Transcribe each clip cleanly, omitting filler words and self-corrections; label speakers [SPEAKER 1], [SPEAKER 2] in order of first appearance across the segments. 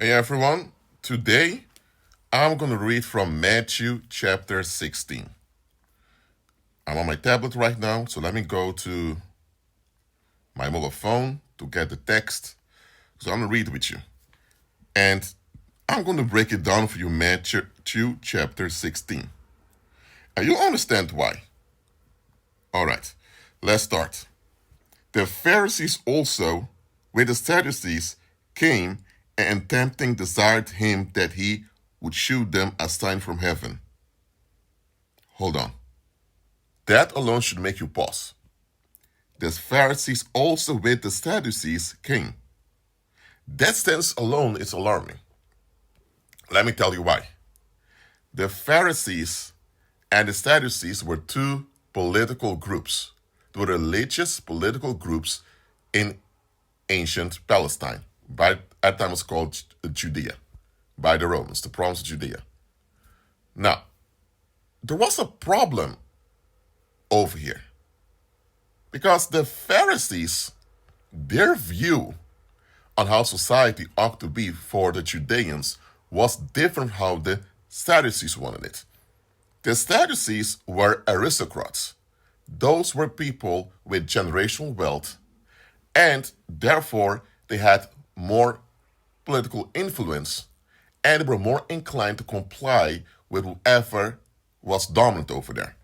[SPEAKER 1] Hey everyone, today I'm going to read from Matthew chapter 16. I'm on my tablet right now, so let me go to my mobile phone to get the text. So I'm going to read with you. And I'm going to break it down for you, Matthew chapter 16. And you'll understand why. Alright, let's start. The Pharisees also, with the Sadducees, came and tempting desired him that he would shew them a sign from heaven. Hold on. That alone should make you pause. The Pharisees also with the Sadducees came. That stance alone is alarming. Let me tell you why. The Pharisees and the Sadducees were two political groups. They were religious political groups in ancient Palestine. At that time it was called Judea by the Romans, the province of Judea. Now, there was a problem over here. Because the Pharisees, their view on how society ought to be for the Judeans was different how the Sadducees wanted it. The Sadducees were aristocrats. Those were people with generational wealth, and therefore they had more political influence, and they were more inclined to comply with whoever was dominant over there.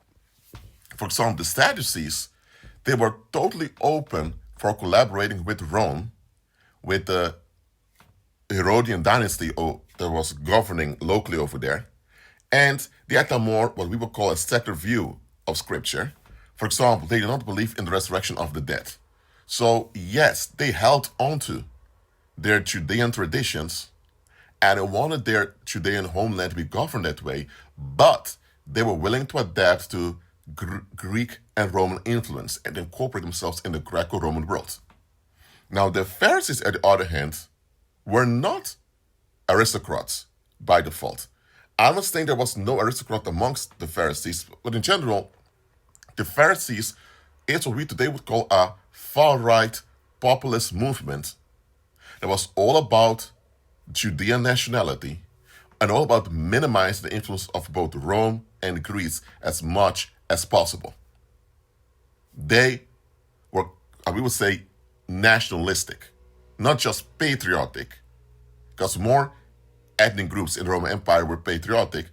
[SPEAKER 1] For example, the Sadducees, they were totally open for collaborating with Rome, with the Herodian dynasty that was governing locally over there. And they had a more, what we would call a secular view of scripture. For example, they did not believe in the resurrection of the dead. So, yes, they held onto their Judean traditions and they wanted their Judean homeland to be governed that way, but they were willing to adapt to Greek and Roman influence and incorporate themselves in the Greco-Roman world. Now, the Pharisees, on the other hand, were not aristocrats by default. I'm not saying there was no aristocrat amongst the Pharisees, but in general, the Pharisees is what we today would call a far-right populist movement that was all about Judean nationality and all about minimizing the influence of both Rome and Greece as much as possible. They were, we would say, nationalistic, not just patriotic, because more ethnic groups in the Roman Empire were patriotic,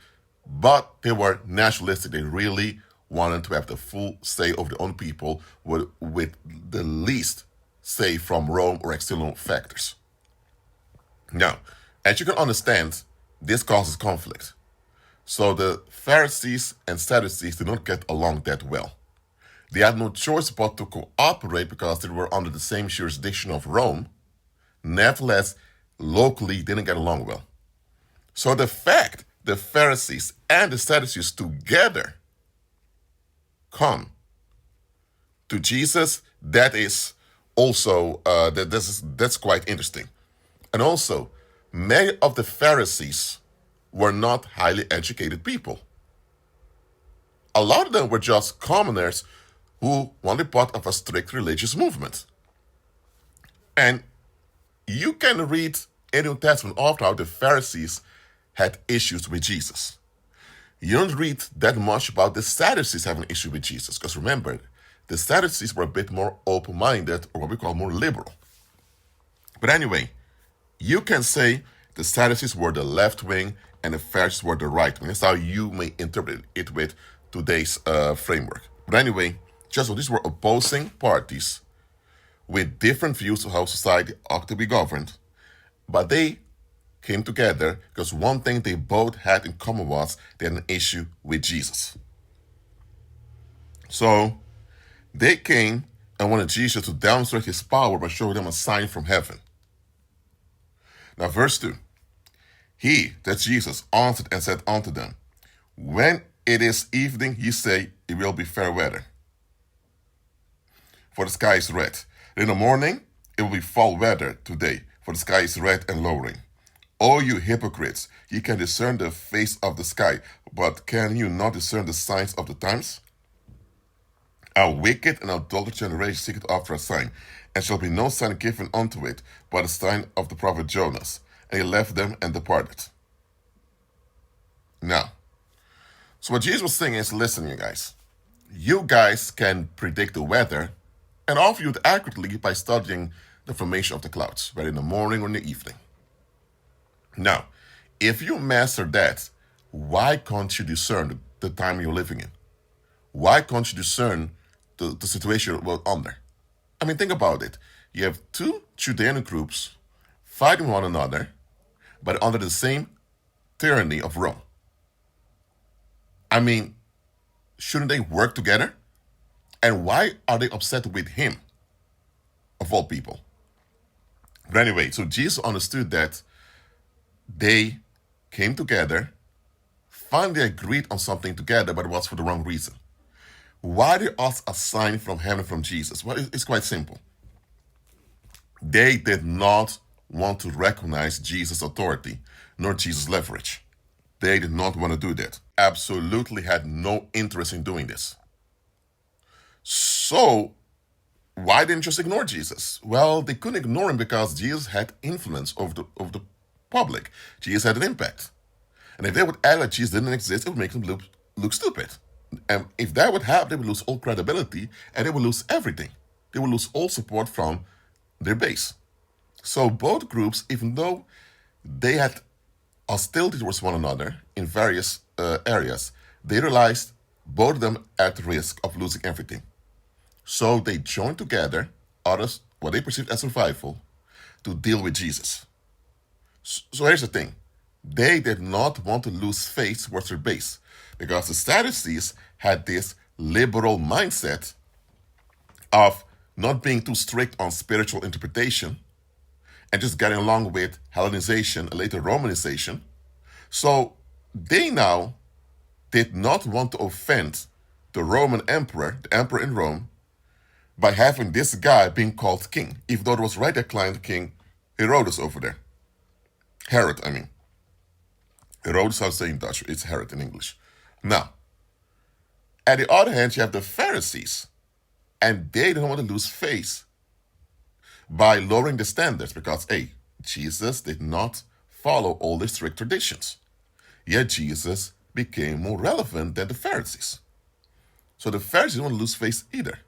[SPEAKER 1] but they were nationalistic. They really wanted to have the full say over their own people with the least say from Rome or external factors. Now, as you can understand, this causes conflict. So the Pharisees and Sadducees did not get along that well. They had no choice but to cooperate because they were under the same jurisdiction of Rome. Nevertheless, locally they didn't get along well. So the fact the Pharisees and the Sadducees together come to Jesus, that is also that's quite interesting. And also, many of the Pharisees were not highly educated people. A lot of them were just commoners who wanted part of a strict religious movement. And you can read in the New Testament often how the Pharisees had issues with Jesus. You don't read that much about the Sadducees having an issue with Jesus, because remember, the Sadducees were a bit more open-minded, or what we call more liberal. But anyway, you can say the Sadducees were the left wing and the Pharisees were the right wing. That's how you may interpret it with today's framework. But anyway, just so these were opposing parties with different views of how society ought to be governed, but they came together because one thing they both had in common was they had an issue with Jesus. So they came and wanted Jesus to demonstrate his power by showing them a sign from heaven. Now, verse 2. He, that's Jesus, answered and said unto them, when it is evening, ye say, it will be fair weather, for the sky is red. In the morning, it will be foul weather today, for the sky is red and lowering. O you hypocrites, ye can discern the face of the sky, but can you not discern the signs of the times? A wicked and adulterous generation seeketh after a sign, and shall be no sign given unto it, but the sign of the prophet Jonas. and he left them and departed. Now, so what Jesus was saying is, listen, you guys can predict the weather and all view it accurately by studying the formation of the clouds, whether in the morning or in the evening. Now, if you master that, why can't you discern the time you're living in? Why can't you discern the situation you're under? I mean, think about it. You have two Judean groups fighting one another, but under the same tyranny of Rome. I mean, shouldn't they work together? And why are they upset with him, of all people? But anyway, so Jesus understood that they came together, finally agreed on something together, but it was for the wrong reason. Why did they ask a sign from heaven from Jesus? Well, it's quite simple. They did not want to recognize Jesus' authority, nor Jesus' leverage. They did not want to do that. Absolutely had no interest in doing this. So, why didn't just ignore Jesus? Well, they couldn't ignore him because Jesus had influence over the public. Jesus had an impact. And if they would act like Jesus didn't exist, it would make them look stupid. And if that would happen, they would lose all credibility and they would lose everything. They would lose all support from their base. So both groups, even though they had hostility towards one another in various areas, they realized both of them at risk of losing everything. So they joined together, others, what they perceived as survival, to deal with Jesus. So here's the thing. They did not want to lose face towards their base because the Sadducees had this liberal mindset of not being too strict on spiritual interpretation and just getting along with Hellenization and later Romanization. So they now did not want to offend the Roman emperor, the emperor in Rome, by having this guy being called king, even though it was right declined King Herodes over there. Herod, I mean. Herodes, how to say in Dutch, it's Herod in English. Now, at the other hand, you have the Pharisees, and they didn't want to lose face by lowering the standards because, hey, Jesus did not follow all the strict traditions. Yet Jesus became more relevant than the Pharisees. So the Pharisees didn't want to lose face either.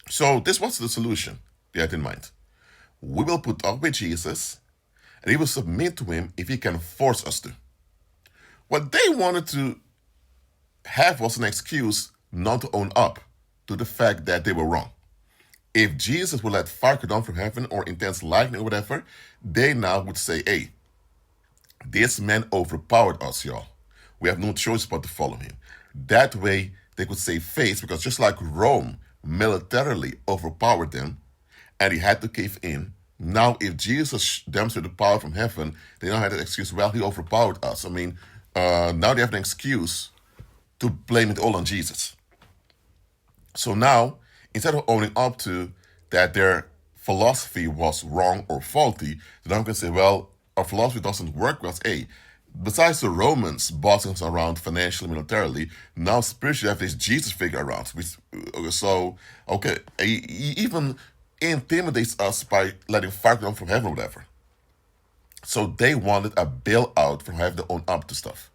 [SPEAKER 1] So this was the solution they had in mind. We will put up with Jesus, and he will submit to him if he can force us to. What they wanted to have was an excuse not to own up to the fact that they were wrong. If Jesus would let fire come down from heaven or intense lightning or whatever, they now would say, hey, this man overpowered us, y'all. We have no choice but to follow him. That way, they could save face because just like Rome militarily overpowered them and he had to cave in, now if Jesus demonstrated the power from heaven, they now had an excuse, well, he overpowered us. I mean, now they have an excuse to blame it all on Jesus. So now, instead of owning up to that their philosophy was wrong or faulty, they now can say, well, our philosophy doesn't work because, hey, besides the Romans bossing us around financially, militarily, now spiritually have this Jesus figure around. So, okay, he even intimidates us by letting fire come from heaven or whatever. So they wanted a bailout from having to own up to stuff.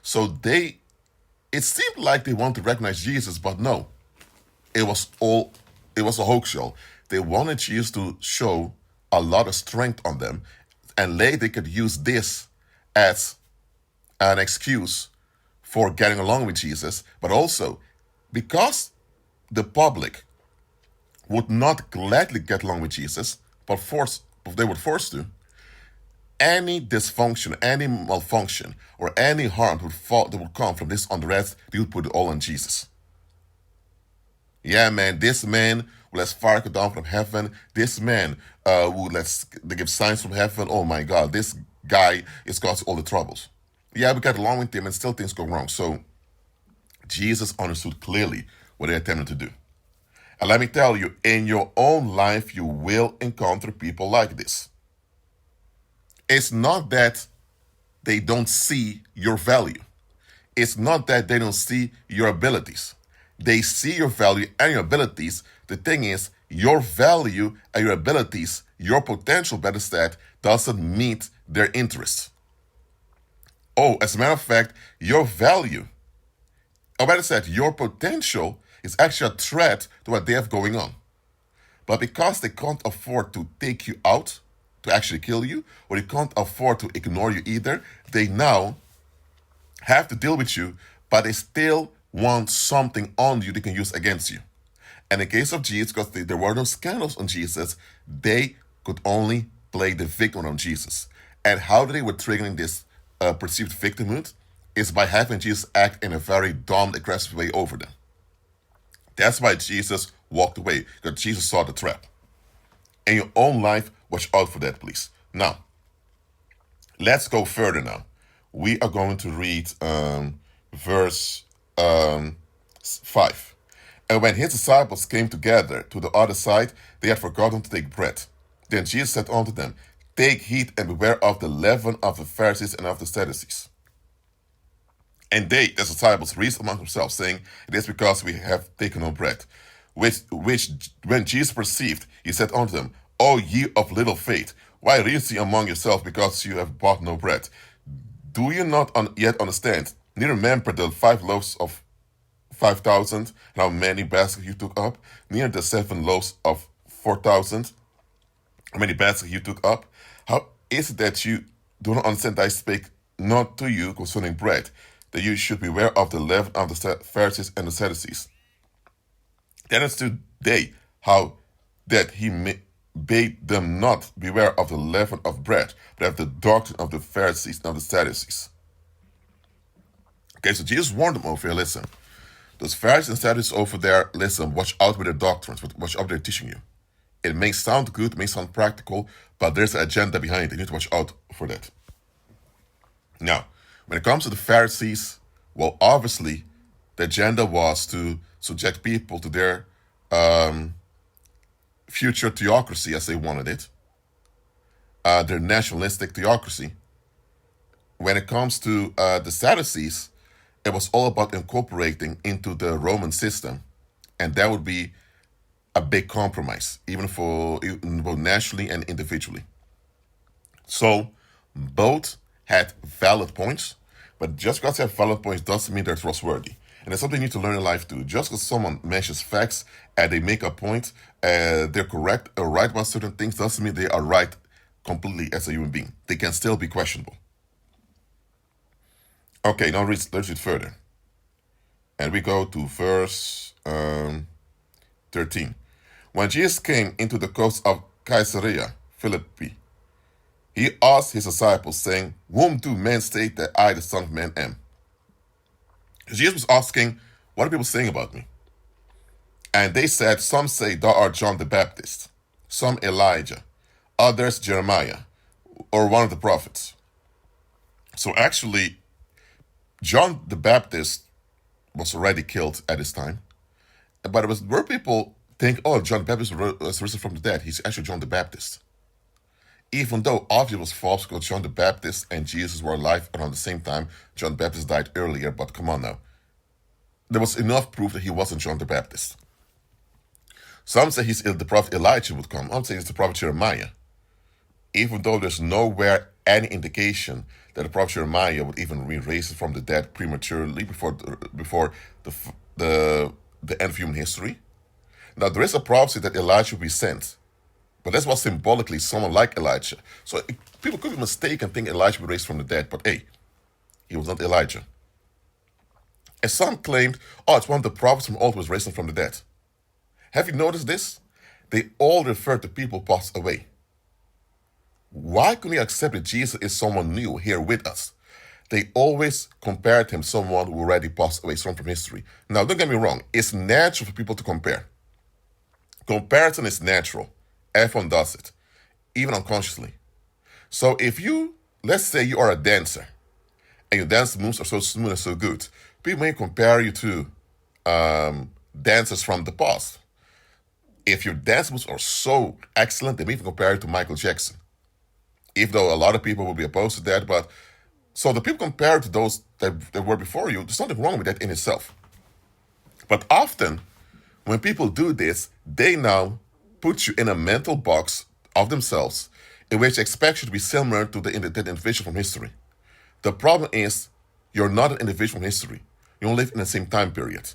[SPEAKER 1] So it seemed like they wanted to recognize Jesus, but no. It was a hoax show. They wanted Jesus to show a lot of strength on them, and later they could use this as an excuse for getting along with Jesus, but also because the public would not gladly get along with Jesus, but they were forced to, any dysfunction, any malfunction, or any harm that would come from this unrest, they would put it all on Jesus. Yeah, man, this man will let fire come down from heaven. This man they give signs from heaven. Oh my God, this guy is causing all the troubles. Yeah, we got along with him and still things go wrong. So Jesus understood clearly what they attempted to do. And let me tell you, in your own life, you will encounter people like this. It's not that they don't see your value. It's not that they don't see your abilities. They see your value and your abilities. The thing is, your value and your abilities, your potential, better said, doesn't meet their interests. Oh, as a matter of fact, your value, or better said, your potential is actually a threat to what they have going on. But because they can't afford to take you out, to actually kill you, or they can't afford to ignore you either, they now have to deal with you, but they still want something on you they can use against you. And in the case of Jesus, because there were no scandals on Jesus, they could only play the victim on Jesus. And how they were triggering this perceived victimhood is by having Jesus act in a very dumb, aggressive way over them. That's why Jesus walked away, because Jesus saw the trap. In your own life, watch out for that, please. Now, let's go further now. We are going to read verse 5. And when his disciples came together to the other side, they had forgotten to take bread. Then Jesus said unto them, Take heed and beware of the leaven of the Pharisees and of the Sadducees. And they, the disciples, reasoned among themselves, saying, It is because we have taken no bread. Which when Jesus perceived, he said unto them, O ye of little faith, why reason ye among yourselves because you have bought no bread? Do you not yet understand? Neither remember the 5 loaves of 5,000 and how many baskets you took up, neither the 7 loaves of 4,000, how many baskets you took up. How is it that you do not understand that I spake not to you concerning bread, that you should beware of the leaven of the Pharisees and the Sadducees? Then understood they how that he bade them not beware of the leaven of bread, but of the doctrine of the Pharisees and of the Sadducees. Okay, so Jesus warned them over here, listen. Those Pharisees and Sadducees over there, listen, watch out with their doctrines, watch out what they're teaching you. It may sound good, it may sound practical, but there's an agenda behind it. You need to watch out for that. Now, when it comes to the Pharisees, well, obviously, the agenda was to subject people to their future theocracy as they wanted it, their nationalistic theocracy. When it comes to the Sadducees, it was all about incorporating into the Roman system, and that would be a big compromise, even both nationally and individually. So both had valid points, but just because they have valid points doesn't mean they're trustworthy. And it's something you need to learn in life too. Just because someone mentions facts and they make a point, they're correct or right about certain things, doesn't mean they are right completely as a human being. They can still be questionable. Okay, now let's read further. And we go to verse 13. When Jesus came into the coast of Caesarea Philippi, he asked his disciples, saying, Whom do men say that I, the Son of Man, am? Jesus was asking, What are people saying about me? And they said, Some say thou art John the Baptist, some Elijah, others Jeremiah, or one of the prophets. So actually, John the Baptist was already killed at this time. But where people think, oh, John the Baptist was risen from the dead. He's actually John the Baptist. Even though obviously it was false because John the Baptist and Jesus were alive around the same time. John the Baptist died earlier, but come on now. There was enough proof that he wasn't John the Baptist. Some say the prophet Elijah would come. Some say it's the prophet Jeremiah. Even though there's nowhere any indication that the prophet Jeremiah would even be raised from the dead prematurely before the end of human history. Now, there is a prophecy that Elijah will be sent, but that's what symbolically someone like Elijah. So people could be mistaken and think Elijah will be raised from the dead, but hey, he was not Elijah. And some claimed, oh, it's one of the prophets from old who was raised from the dead. Have you noticed this? They all refer to people passed away. Why couldn't we accept that Jesus is someone new here with us? They always compared him to someone who already passed away, someone from history. Now, don't get me wrong. It's natural for people to compare. Comparison is natural. Everyone does it, even unconsciously. So if let's say you are a dancer, and your dance moves are so smooth and so good, people may compare you to dancers from the past. If your dance moves are so excellent, they may even compare you to Michael Jackson. Even though a lot of people will be opposed to that, but so the people compared to those that were before you, there's nothing wrong with that in itself. But often, when people do this, they now put you in a mental box of themselves in which they expect you to be similar to the individual from history. The problem is you're not an individual from history. You don't live in the same time period.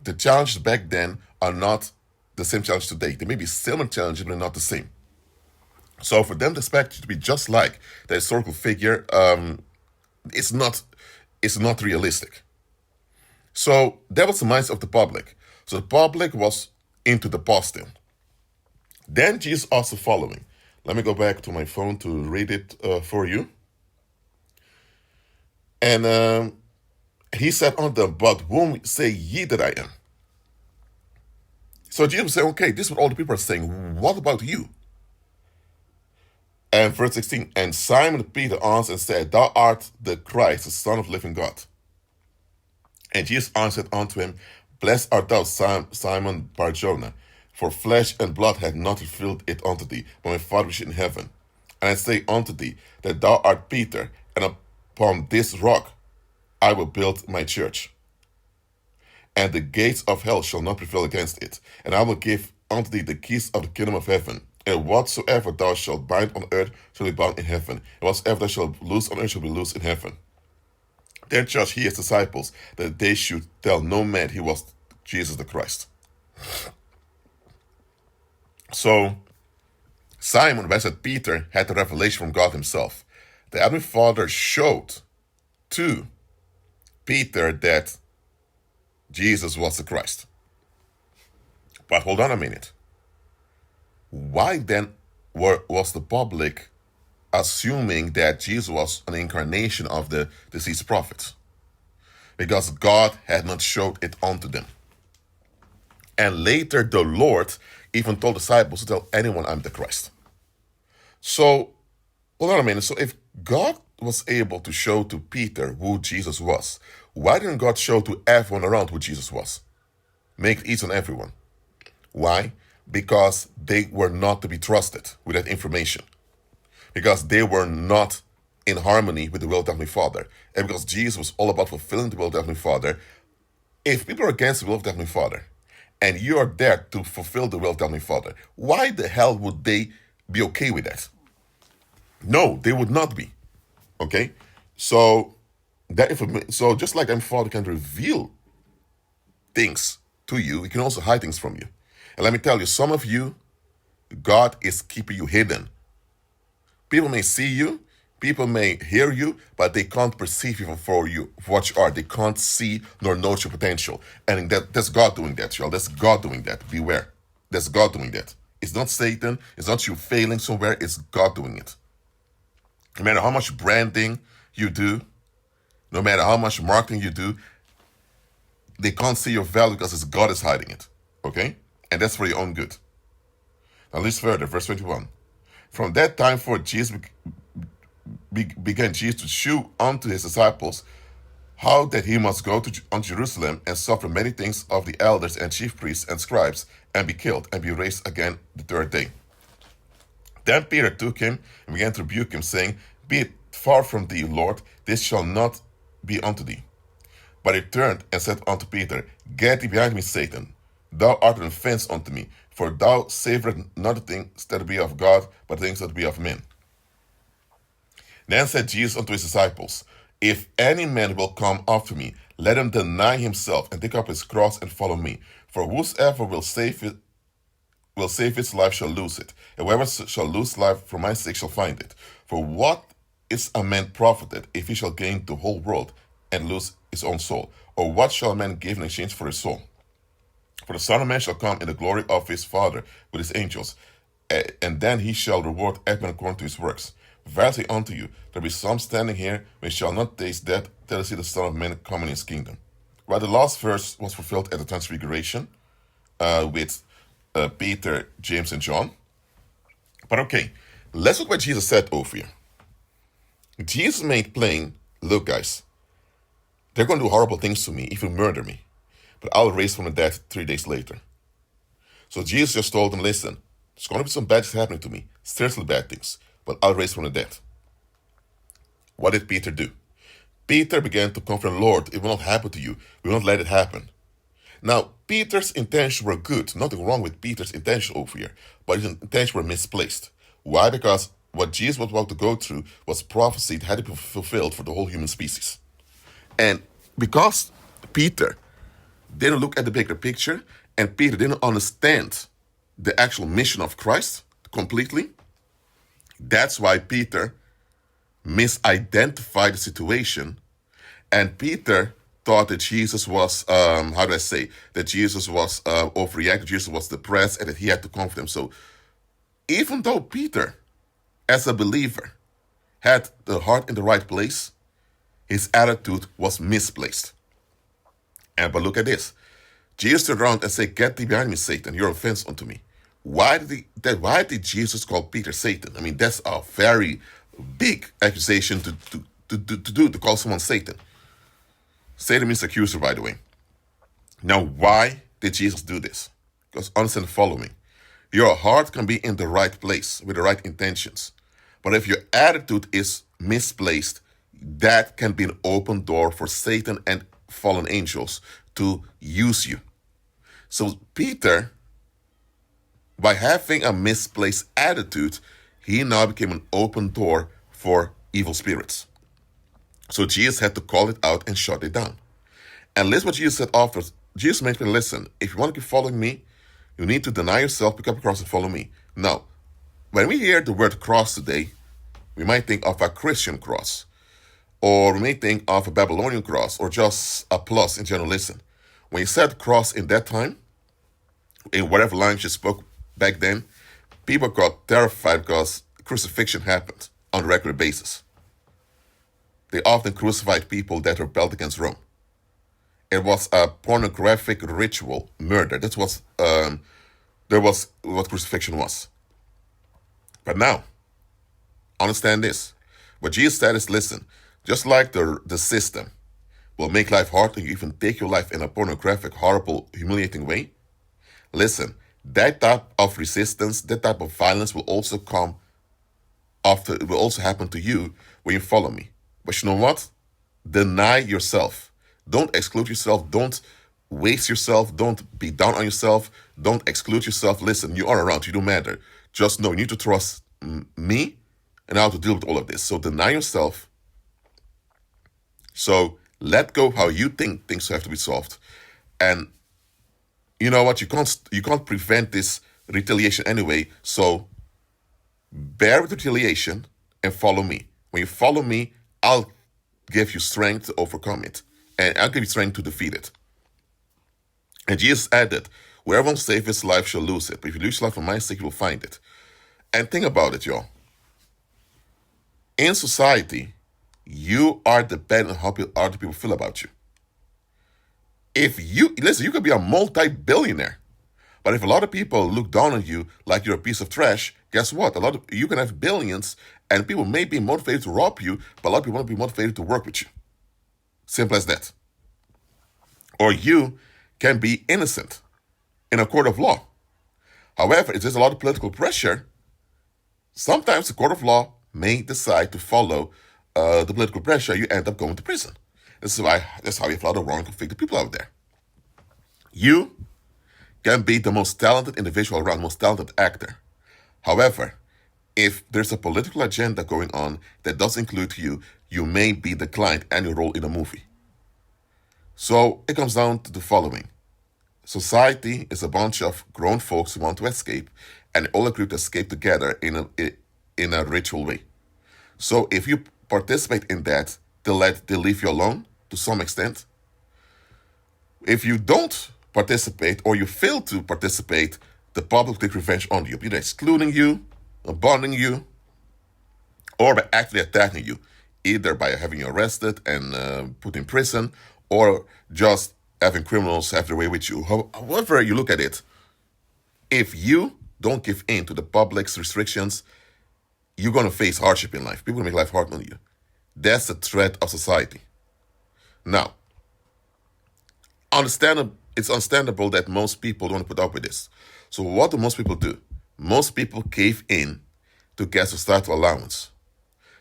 [SPEAKER 1] The challenges back then are not the same challenge today. They may be similar challenges, but not the same. So for them to expect you to be just like the historical figure, it's not realistic. So that was the mindset of the public. So the public was into the past still. Then Jesus asked the following. Let me go back to my phone to read it for you. And he said unto them, but whom say ye that I am? So Jesus said, okay, this is what all the people are saying. What about you? And verse 16, and Simon Peter answered and said, thou art the Christ, the Son of the living God. And Jesus answered unto him, blessed art thou, Simon Bar-Jonah, for flesh and blood hath not revealed it unto thee, but my Father which is in heaven. And I say unto thee, that thou art Peter, and upon this rock I will build my church. And the gates of hell shall not prevail against it. And I will give unto thee the keys of the kingdom of heaven. And whatsoever thou shalt bind on earth shall be bound in heaven. And whatsoever thou shalt loose on earth shall be loosed in heaven. Then charged he his disciples that they should tell no man he was Jesus the Christ. So Simon, when said Peter, had the revelation from God himself. The Heavenly Father showed to Peter that Jesus was the Christ. But hold on a minute. Why then was the public assuming that Jesus was an incarnation of the deceased prophets? Because God had not showed it unto them. And later the Lord even told disciples to tell anyone I'm the Christ. So, hold on a minute. So if God was able to show to Peter who Jesus was, why didn't God show to everyone around who Jesus was? Make it easy on everyone. Why? Because they were not to be trusted with that information. Because they were not in harmony with the will of the Heavenly Father. And because Jesus was all about fulfilling the will of the Heavenly Father, if people are against the will of the Heavenly Father, and you are there to fulfill the will of the Heavenly Father, why the hell would they be okay with that? No, they would not be. Okay? So just like Heavenly Father can reveal things to you, He can also hide things from you. And let me tell you, some of you, God is keeping you hidden. People may see you, people may hear you, but they can't perceive you for what you are. They can't see nor note your potential. And that's God doing that, y'all. That's God doing that. Beware. That's God doing that. It's not Satan. It's not you failing somewhere. It's God doing it. No matter how much branding you do, no matter how much marketing you do, they can't see your value because it's God is hiding it. Okay? And that's for your own good. Now listen further, verse 21. From that time forth, Jesus began Jesus to shew unto his disciples how that he must go unto Jerusalem and suffer many things of the elders and chief priests and scribes, and be killed, and be raised again the third day. Then Peter took him and began to rebuke him, saying, be it far from thee, Lord, this shall not be unto thee. But he turned and said unto Peter, get thee behind me, Satan. Thou art an offense unto me, for thou savorest not the things that be of God, but the things that be of men. Then said Jesus unto his disciples, if any man will come after me, let him deny himself, and take up his cross, and follow me. For whosoever will save his life shall lose it, and whoever shall lose life for my sake shall find it. For what is a man profited, if he shall gain the whole world, and lose his own soul? Or what shall a man give in exchange for his soul? For the Son of Man shall come in the glory of his Father with his angels, and then he shall reward everyone according to his works. Verily unto you, there be some standing here which shall not taste death till they see the Son of Man come in his kingdom. Well, the last verse was fulfilled at the Transfiguration with Peter, James, and John. But okay, let's look what Jesus said over here. Jesus made plain, look guys, they're going to do horrible things to me, even murder me. But I'll raise from the dead 3 days later. So Jesus just told them, listen, there's going to be some bad things happening to me. Seriously bad things. But I'll raise from the dead. What did Peter do? Peter began to confront the Lord. It will not happen to you. We will not let it happen. Now, Peter's intentions were good. Nothing wrong with Peter's intention over here, but his intentions were misplaced. Why? Because what Jesus was about to go through was prophecy that had to be fulfilled for the whole human species. And because Peter didn't look at the bigger picture, and Peter didn't understand the actual mission of Christ completely, that's why Peter misidentified the situation, and Peter thought that Jesus was, that Jesus was overreacting, Jesus was depressed, and that he had to comfort him. So even though Peter, as a believer, had the heart in the right place, his attitude was misplaced. But look at this. Jesus turned around and said, "Get thee behind me, Satan, you're an offense unto me." Why did Jesus call Peter Satan? I mean, that's a very big accusation to call someone Satan. Satan means accuser, by the way. Now, why did Jesus do this? Because understand the following. Your heart can be in the right place with the right intentions. But if your attitude is misplaced, that can be an open door for Satan and fallen angels to use you. So Peter, by having a misplaced attitude, he now became an open door for evil spirits. So Jesus had to call it out and shut it down. And listen what Jesus said afterwards. Jesus made me listen. If you want to keep following me, you need to deny yourself, pick up a cross, and follow me. Now, when we hear the word cross today, we might think of a Christian cross, or we may think of a Babylonian cross, or just a plus in general. Listen, when you said cross in that time, in whatever language you spoke back then, people got terrified because crucifixion happened on a regular basis. They often crucified people that rebelled against Rome. It was a pornographic ritual murder. That was what crucifixion was. But now, understand this. What Jesus said is, listen, just like the system will make life hard and you even take your life in a pornographic, horrible, humiliating way, listen, that type of resistance, that type of violence will also happen to you when you follow me. But you know what? Deny yourself. Don't exclude yourself. Don't waste yourself. Don't be down on yourself. Don't exclude yourself. Listen, you are around. You don't matter. Just know you need to trust me and how to deal with all of this. So deny yourself. So let go how you think things have to be solved. And you know what? You can't prevent this retaliation anyway. So bear with retaliation and follow me. When you follow me, I'll give you strength to overcome it. And I'll give you strength to defeat it. And Jesus added, whoever wants to save his life shall lose it. But if you lose your life for my sake, you will find it. And think about it, y'all. In society, you are dependent on how other people feel about you. You could be a multi-billionaire. But if a lot of people look down on you like you're a piece of trash, guess what? You can have billions and people may be motivated to rob you, but a lot of people want to be motivated to work with you. Simple as that. Or you can be innocent in a court of law. However, if there's a lot of political pressure, sometimes the court of law may decide to follow the political pressure. You end up going to prison. That's how you have a lot of wrong conflicted people out there. You can be the most talented individual around, most talented actor. However, if there's a political agenda going on that does include you, you may be declined any role in a movie. So it comes down to the following. Society is a bunch of grown folks who want to escape, and they all agree to escape together in a ritual way. So if you participate in that, they'll leave you alone to some extent. If you don't participate or you fail to participate, the public will take revenge on you, either excluding you, abandoning you, or by actively attacking you, either by having you arrested and put in prison, or just having criminals have their way with you. However you look at it, if you don't give in to the public's restrictions, you're going to face hardship in life. People will make life hard on you. That's the threat of society. Now, it's understandable that most people don't put up with this. So what do most people do? Most people cave in to get societal allowance.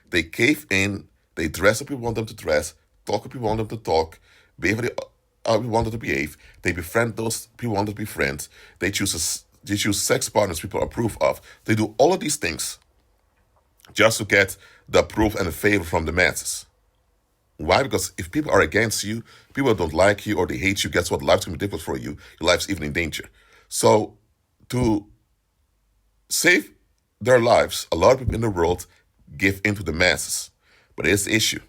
[SPEAKER 1] They cave in, they dress what people want them to dress, talk what people want them to talk, behave how people wanted to behave. They befriend those people wanted to be friends. They choose sex partners people approve of. They do all of these things just to get the approval and the favor from the masses. Why? Because if people are against you, people don't like you or they hate you, guess what? Life's going to be difficult for you. Your life's even in danger. So to save their lives, a lot of people in the world give in to the masses. But here's the issue.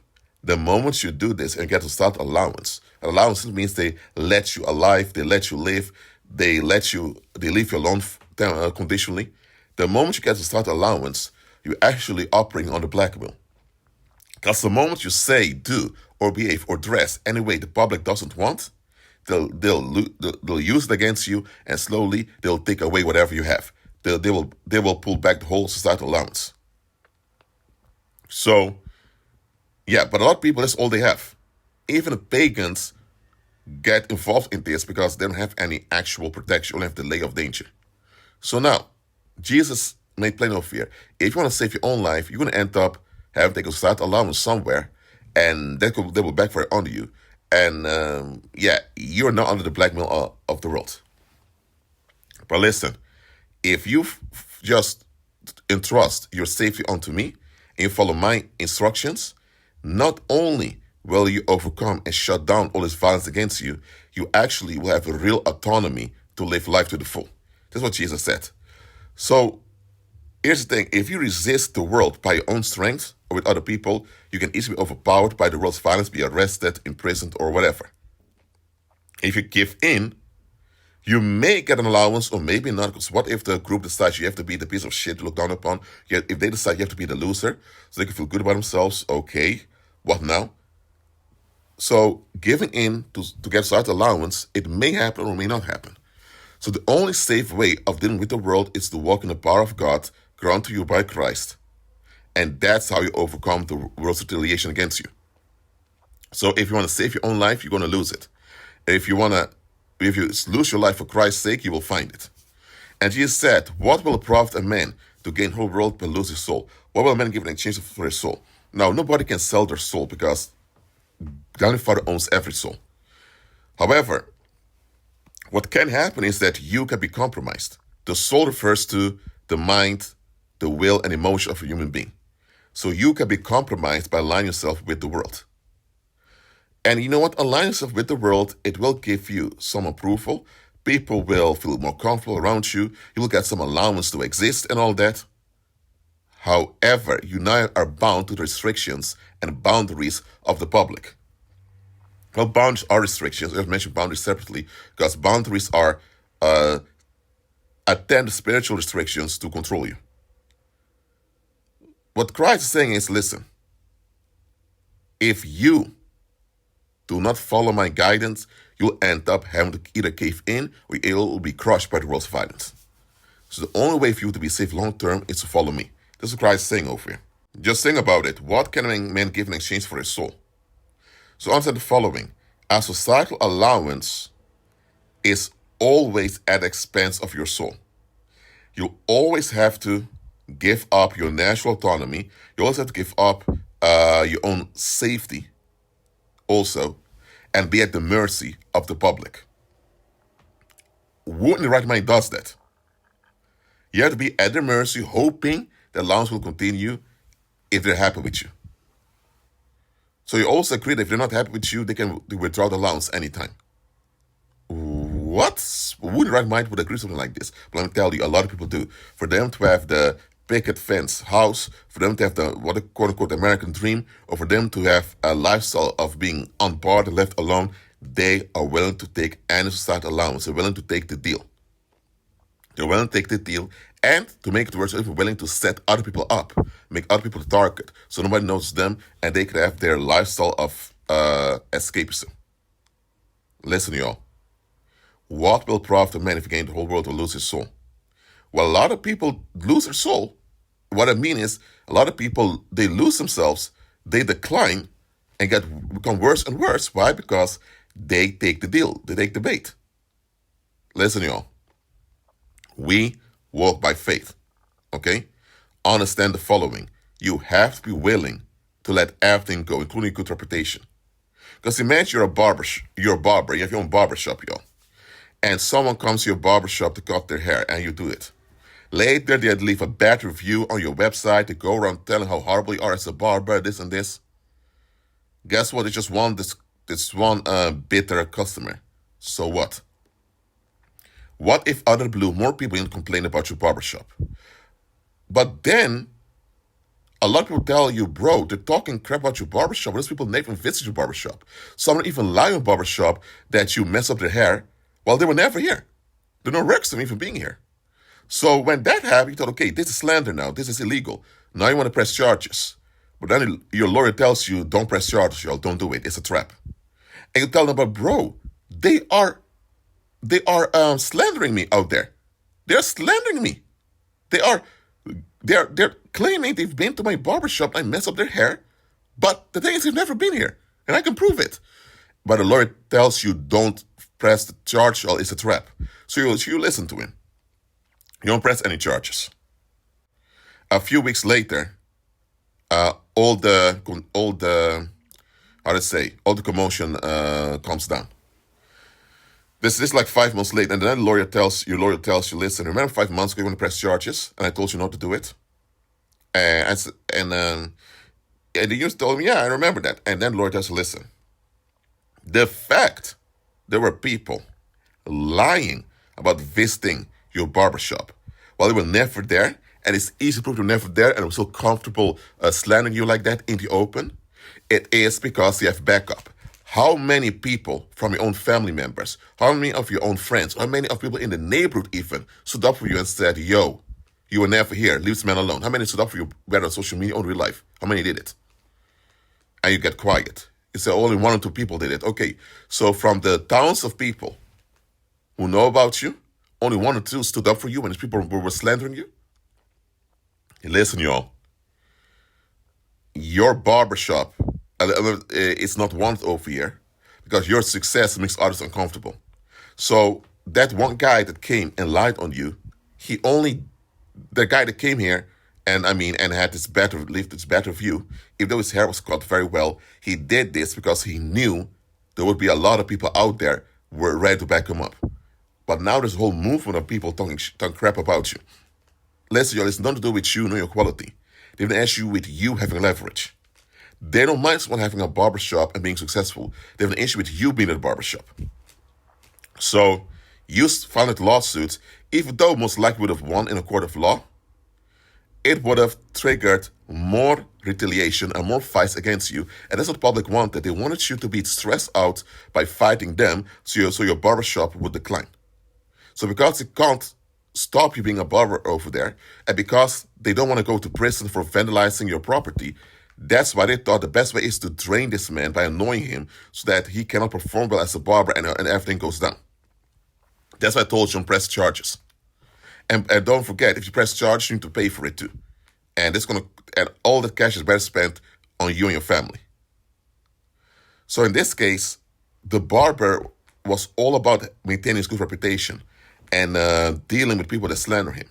[SPEAKER 1] The moment you do this and get to start allowance, allowance means they let you alive, they let you live, they leave you alone conditionally. The moment you get to start allowance, you're actually operating on the blackmail. Because the moment you say, do, or behave, or dress any way the public doesn't want, they'll use it against you, and slowly they'll take away whatever you have. They will pull back the whole societal allowance. So, yeah, but a lot of people, that's all they have. Even the pagans get involved in this because they don't have any actual protection, only have the lay of danger. So now, Jesus made plain of fear. If you want to save your own life, you're going to end up having to take a societal allowance somewhere, and they will backfire on you. And you're not under the blackmail of the world. But listen, if you just entrust your safety onto me and you follow my instructions, not only will you overcome and shut down all this violence against you, you actually will have a real autonomy to live life to the full. That's what Jesus said. So here's the thing. If you resist the world by your own strength or with other people, you can easily be overpowered by the world's violence, be arrested, imprisoned, or whatever. If you give in, you may get an allowance or maybe not, because what if the group decides you have to be the piece of shit to look down upon? If they decide you have to be the loser, so they can feel good about themselves, okay, what now? So giving in to get societal allowance, it may happen or may not happen. So the only safe way of dealing with the world is to walk in the power of God, granted to you by Christ. And that's how you overcome the world's retaliation against you. So if you want to save your own life, you're going to lose it. If you lose your life for Christ's sake, you will find it. And Jesus said, what will it profit a man to gain the whole world but lose his soul? What will a man give in exchange for his soul? Now, nobody can sell their soul because the Heavenly Father owns every soul. However, what can happen is that you can be compromised. The soul refers to the mind, the will, and emotion of a human being. So you can be compromised by aligning yourself with the world. And you know what? Align yourself with the world. It will give you some approval. People will feel more comfortable around you. You will get some allowance to exist and all that. However, you now are bound to the restrictions and boundaries of the public. Well, boundaries are restrictions. I've mentioned boundaries separately because boundaries are attend spiritual restrictions to control you. What Christ is saying is, listen, if you do not follow my guidance, you'll end up having to either cave in or you will be crushed by the world's violence. So the only way for you to be safe long term is to follow me. This is what Christ is saying over here. Just think about it. What can a man give in exchange for his soul? So understand the following. A societal allowance is always at the expense of your soul. You always have to give up your natural autonomy. You always have to give up your own safety also, and be at the mercy of the public. Who in the right mind does that? You have to be at their mercy, hoping the allowance will continue if they're happy with you. So you also agree that if they're not happy with you, they can withdraw the allowance anytime. What? Who in the right mind would agree something like this? But let me tell you, a lot of people do. For them to have the picket fence house, for them to have the what a quote-unquote American dream, or for them to have a lifestyle of being unbarred and left alone, they are willing to take any societal allowance. They're willing to take the deal. They're willing to take the deal, and to make it worse, they're willing to set other people up, make other people the target, so nobody knows them, and they can have their lifestyle of escapism. Listen, y'all. What will profit a man if he gain the whole world or lose his soul? Well, a lot of people lose their soul. What I mean is, a lot of people, they lose themselves, they decline, and become worse and worse. Why? Because they take the deal, they take the bait. Listen, y'all. We walk by faith, okay? Understand the following. You have to be willing to let everything go, including good reputation. Because imagine you're a barber, you have your own barbershop, y'all. And someone comes to your barbershop to cut their hair, and you do it. Later, they'd leave a bad review on your website. They go around telling how horrible you are as a barber, this and this. Guess what? They just want this one bitter customer. So what? What if out of the blue more people didn't complain about your barbershop? But then a lot of people tell you, bro, they're talking crap about your barbershop. Those people never even visit your barbershop. Some even lie on barbershop that you mess up their hair while they were never here. There are no records of even being here. So when that happened, you thought, okay, this is slander now. This is illegal. Now you want to press charges. But then your lawyer tells you, don't press charges, y'all. Don't do it. It's a trap. And you tell them, but bro, they are slandering me out there. They're slandering me. They're claiming they've been to my barbershop and I mess up their hair. But the thing is, they've never been here. And I can prove it. But the lawyer tells you, don't press the charge, or it's a trap. So you listen to him. You don't press any charges. A few weeks later, all the commotion comes down. This is like 5 months late, and then your lawyer tells you, listen, remember 5 months ago you want to press charges, and I told you not to do it? And you told me, yeah, I remember that. And then the lawyer tells you, listen, the fact there were people lying about visiting your barbershop while they were never there, and it's easy to prove they were never there, and I'm so comfortable slandering you like that in the open, it is because you have backup. How many people from your own family members, how many of your own friends, how many of people in the neighborhood even stood up for you and said, yo, you were never here, leave this man alone? How many stood up for you, whether on social media or in real life? How many did it? And you get quiet. You say only 1 or 2 people did it. Okay, so from the thousands of people who know about you, only 1 or 2 stood up for you when these people were slandering you? Listen, y'all. Your barbershop, it's not wanted over here because your success makes others uncomfortable. So that one guy that came and lied on you, the guy that came here and had this bad review, even though his hair was cut very well, he did this because he knew there would be a lot of people out there who were ready to back him up. But now there's a whole movement of people talking crap about you. Listen, y'all, it's nothing to do with you, know your quality. They have an issue with you having leverage. They don't mind someone having a barbershop and being successful. They have an issue with you being at a barbershop. So you filed lawsuits, even though most likely would have won in a court of law, it would have triggered more retaliation and more fights against you. And that's what the public wanted. They wanted you to be stressed out by fighting them so your barbershop would decline. So because they can't stop you being a barber over there, and because they don't want to go to prison for vandalizing your property, that's why they thought the best way is to drain this man by annoying him so that he cannot perform well as a barber and everything goes down. That's why I told you don't press charges. And don't forget, if you press charges, you need to pay for it too. And all the cash is better spent on you and your family. So in this case, the barber was all about maintaining his good reputation and dealing with people that slander him.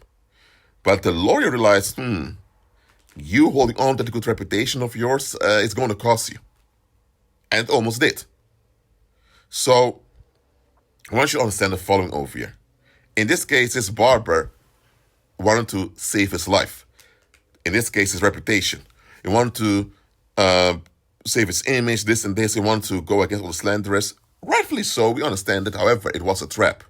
[SPEAKER 1] But the lawyer realized, you holding on to the good reputation of yours is going to cost you. And it almost did. So I want you to understand the following over here. In this case, this barber wanted to save his life. In this case, his reputation. He wanted to save his image, this and this. He wanted to go against all the slanderers. Rightfully so, we understand it. However, it was a trap.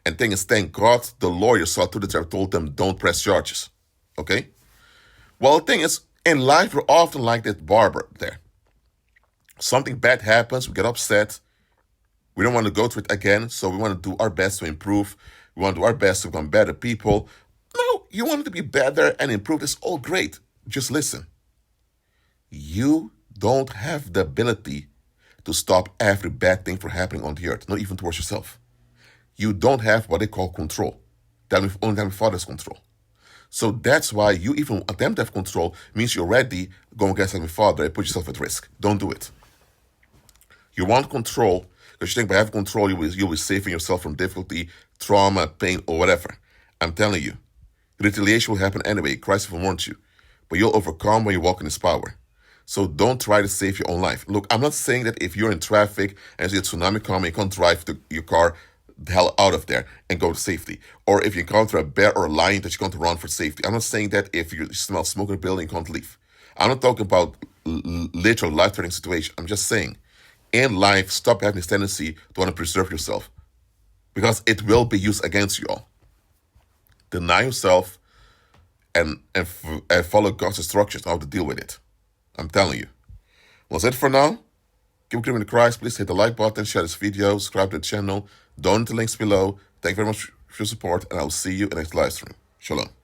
[SPEAKER 1] And thing is, thank God the lawyer saw through the trap, told them don't press charges. Okay? Well, the thing is, in life, we're often like that barber there. Something bad happens, we get upset. We don't want to go through it again, so we want to do our best to improve. We want to do our best to become better people. No, you want to be better and improve. It's all great. Just listen. You don't have the ability to stop every bad thing from happening on the earth, not even towards yourself. You don't have what they call control. That we only have Father's control. So that's why you even attempt to have control means you're already going against Heavenly Father and put yourself at risk. Don't do it. You want control because you think by having control you'll be saving yourself from difficulty, trauma, pain, or whatever. I'm telling you, retaliation will happen anyway. Christ will warn you. But you'll overcome when you walk in His power. So don't try to save your own life. Look, I'm not saying that if you're in traffic and there's a tsunami coming, you can't drive your car the hell out of there and go to safety. Or if you encounter a bear or a lion, that you're going to run for safety. I'm not saying that if you smell smoke in a building, you can't leave. I'm not talking about literal life-threatening situation. I'm just saying, in life, stop having this tendency to want to preserve yourself, because it will be used against you all. Deny yourself and follow God's instructions on how to deal with it. I'm telling you. Well, that's it for now. Keep believing in Christ. Please hit the like button, share this video, subscribe to the channel, donate the links below. Thank you very much for your support, and I'll see you in the next live stream. Shalom.